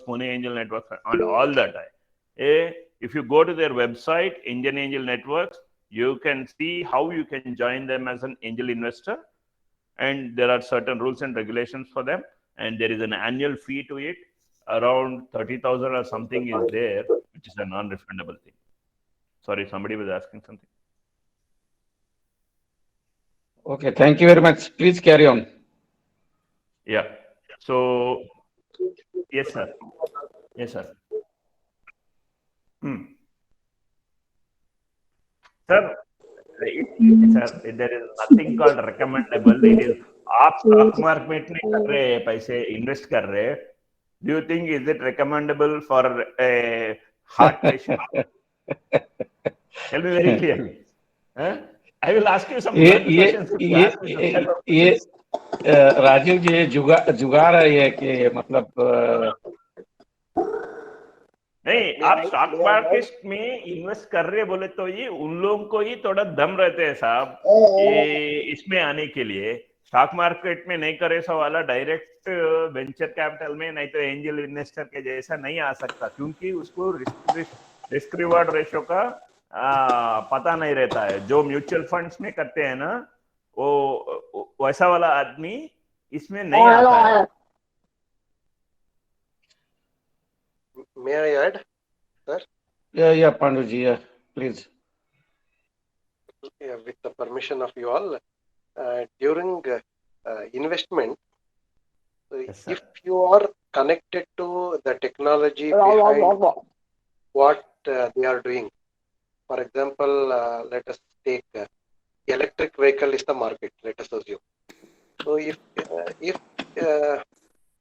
Pune Angel Networks, and all that. If you go to their website, Indian Angel Networks, you can see how you can join them as an angel investor, and there are certain rules and regulations for them, and there is an annual fee to it. Around 30,000 or something is there, which is a non-refundable thing. Sorry, somebody was asking something. Okay, thank you very much. Please carry on. Yeah. So, yes, sir. Yes, sir. Hmm. Sir, sir, there is nothing called recommendable. It is आप stock market में कर रहे हैं पैसे invest कर रहे हैं. Do you think is it recommendable for a heart patient? Tell me very clearly. Huh? I will ask you some blunt questions if you ask me some type of questions. Rajiv जी ये जुगाड़ है ये कि मतलब नहीं, आप स्टॉक मार्केट में invest कर रहे बोले तो ये उन लोगों को ही थोड़ा दम रहते हैं साहब, ये इसमें आने के लिए. स्टॉक मार्केट में नहीं करे सो वाला डायरेक्ट वेंचर कैपिटल में नहीं तो एंजल इन्वेस्टर के जैसा नहीं आ सकता, क्योंकि उसको रिस्क रिवार्ड रेशो का पता नहीं रहता है. जो म्यूचुअल फंड्स में करते हैं ना, वो वैसा वाला आदमी इसमें नहीं आता है. May I add, sir? Yeah, Pandu ji, yeah, please. Yeah, with the permission of you all, during investment, Yes, if you are connected to the technology behind what they are doing, for example, let us take electric vehicle is the market, let us assume. So if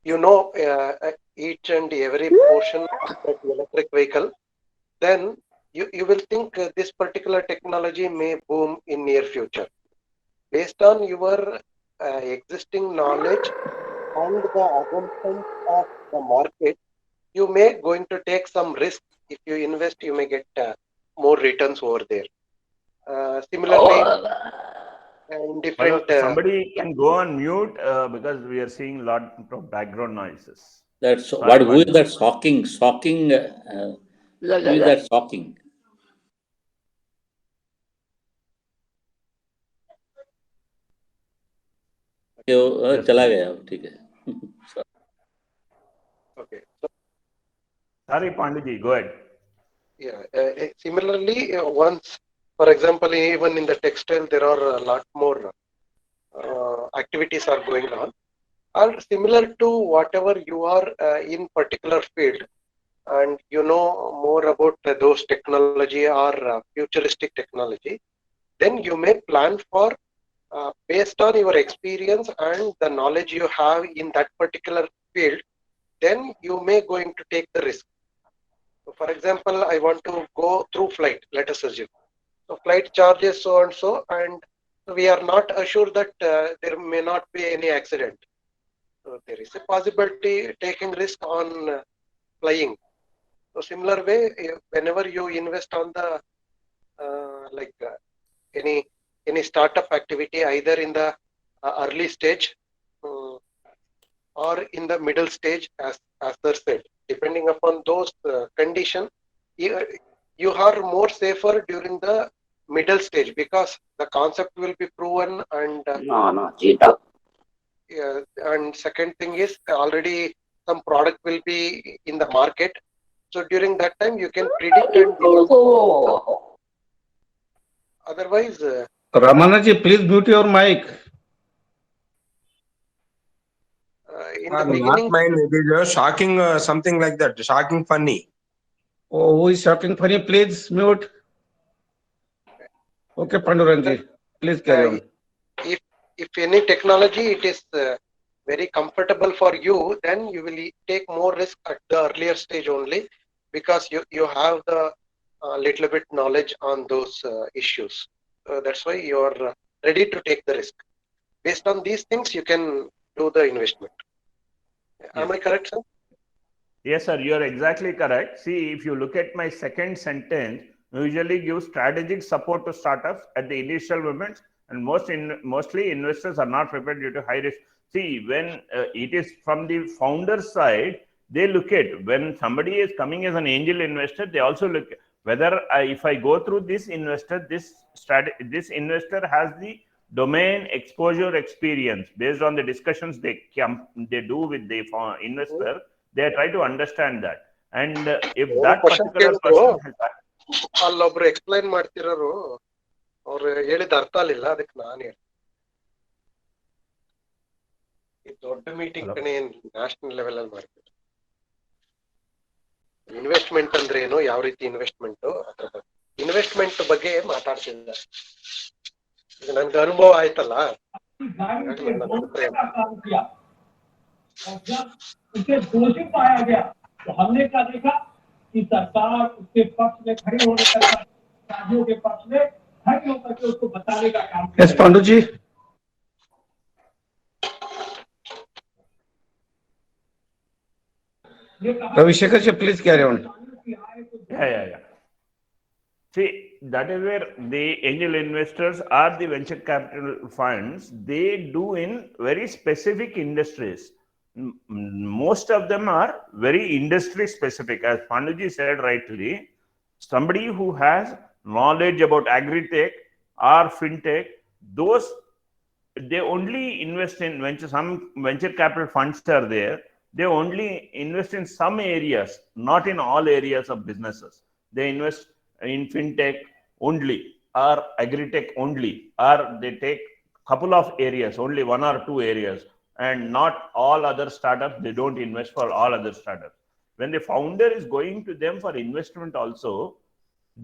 you know each and every portion of that electric vehicle, then you will think this particular technology may boom in near future. Based on your existing knowledge and the assumptions of the market, you may going to take some risk. If you invest, you may get more returns over there. Similarly, in different... somebody can go on mute because we are seeing a lot of background noises. That's what. Who is that shocking? Who is that shocking? चला गया, ठीक है. Okay. So, sorry, Pandiji, go ahead. Yeah. Similarly, once, for example, even in the textile, there are a lot more activities are going on, are similar to whatever you are in particular field, and you know more about those technology or futuristic technology, then you may plan for based on your experience and the knowledge you have in that particular field, then you may going to take the risk. So for example, I want to go through flight, let us assume. So flight charges so and so, and we are not assured that there may not be any accident. So there is a possibility taking risk on flying. So similar way, whenever you invest on the any startup activity, either in the early stage or in the middle stage, as they said, depending upon those conditions, you are more safer during the middle stage because the concept will be proven and and second thing is already some product will be in the market. So during that time you can predict and otherwise. Ramanaji, please mute your mic. In the beginning, not mine. It is shocking, something like that. Shocking, funny. Oh, who is shocking funny? Please mute. Okay, Panduranji, please carry on. If any technology it is very comfortable for you, then you will take more risk at the earlier stage only because you have the little bit knowledge on those issues. That's why you are ready to take the risk. Based on these things, you can do the investment. Am I correct, sir? Yes, sir, you are exactly correct. See, if you look at my second sentence, usually give strategic support to startups at the initial moments, and mostly investors are not prepared due to high risk. See, when it is from the founder side, they look at when somebody is coming as an angel investor, they also look at whether if I go through this investor, this investor has the domain exposure experience based on the discussions they do with the investor. They try to understand that, and if that particular person has ಅಲ್ಲೊಬ್ರು explain ಮಾಡ್ತಿರೋರು ಅವ್ರು ಹೇಳಿದ ಅರ್ಥ ಆಗಿಲ್ಲ, ಅದಕ್ಕೆ ನಾನು ಹೇಳಿ ದೊಡ್ಡ ಮೀಟಿಂಗ್ ಕಣೆ ನ್ಯಾಷನಲ್ ಲೆವೆಲ್ ಅಲ್ಲಿ ಮಾಡ್ತೀವಿ. ಇನ್ವೆಸ್ಟ್ಮೆಂಟ್ ಅಂದ್ರೆ ಏನು, ಯಾವ ರೀತಿ ಇನ್ವೆಸ್ಟ್ಮೆಂಟ್, ಇನ್ವೆಸ್ಟ್ಮೆಂಟ್ ಬಗ್ಗೆ ಮಾತಾಡ್ತಿದ್ದಾರೆ. ಈಗ ನನ್ಗೆ ಅನುಭವ ಆಯ್ತಲ್ಲ, उसे दोषी पाया गया तो हमने क्या देखा कि सरकार उसके पक्ष में खड़ी होने का, राज्यों के पक्ष में खड़ी होकर के उसको बताने का काम किया। Yes, Pandu ji. Ravi Shekhar ji, please carry on. Yeah. See, that is where the angel investors or the venture capital funds, they do in very specific industries. Most of them are very industry specific. As Panduji said rightly, somebody who has knowledge about agri-tech or fintech, those they only invest in venture. Some venture capital funds are there. They only invest in some areas, not in all areas of businesses. They invest in fintech only, or agri-tech only, or they take couple of areas, only 1 or 2 areas, and not all other startups. They don't invest for all other startups. When the founder is going to them for investment also,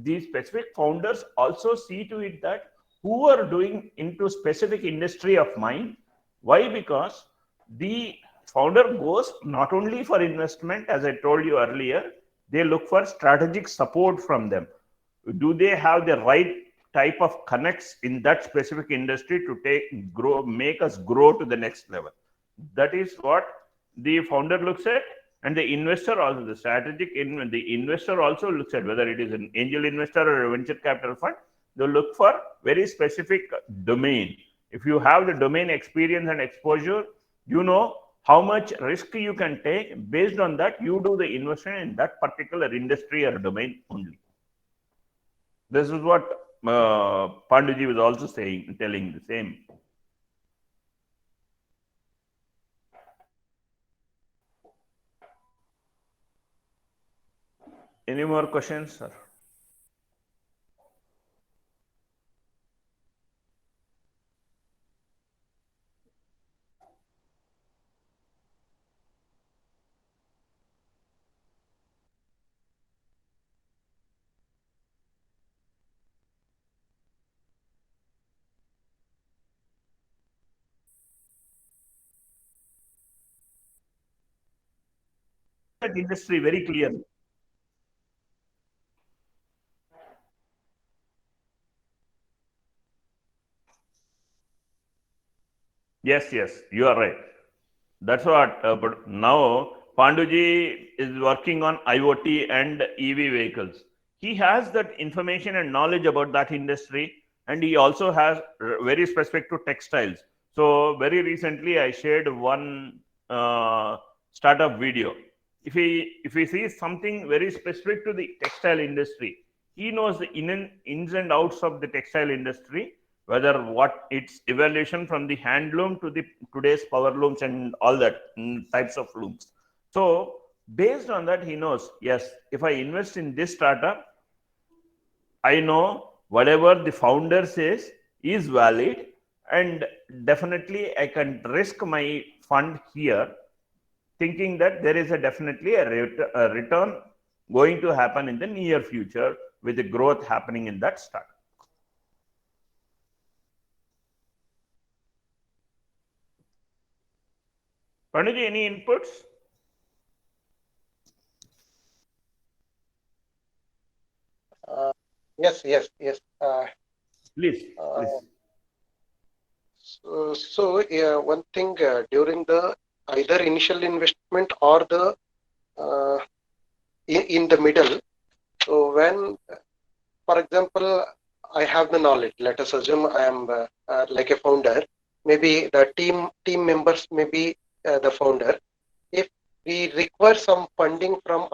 these specific founders also see to it that who are doing into specific industry of mine. Why? Because the founder goes not only for investment, as I told you earlier, they look for strategic support from them. Do they have the right type of connects in that specific industry to make us grow to the next level? That is what the founder looks at, and the investor also, the investor also looks at whether it is an angel investor or a venture capital fund. They look for very specific domain. If you have the domain experience and exposure, you know how much risk you can take. Based on that, you do the investment in that particular industry or domain only. This is what Panduji was also telling the same. Any more questions, sir? That industry very clearly. Yes, you are right. That's what. But now Panduji is working on IoT and EV vehicles. He has that information and knowledge about that industry, and he also has very specific to textiles. So very recently, I shared one startup video. If he sees something very specific to the textile industry, he knows the ins and outs of the textile industry, whether what its evolution from the handloom to the today's power looms and all that types of looms. So based on that, he knows, yes, if I invest in this startup, I know whatever the founder says is valid, and definitely I can risk my fund here, thinking that there is definitely a return going to happen in the near future with the growth happening in that startup. Panduji, any inputs? Yes. Please. So one thing, during the either initial investment or the in the middle. So when, for example, I have the knowledge. Let us assume I am like a founder. Maybe the team members may be the founder. If we require some funding from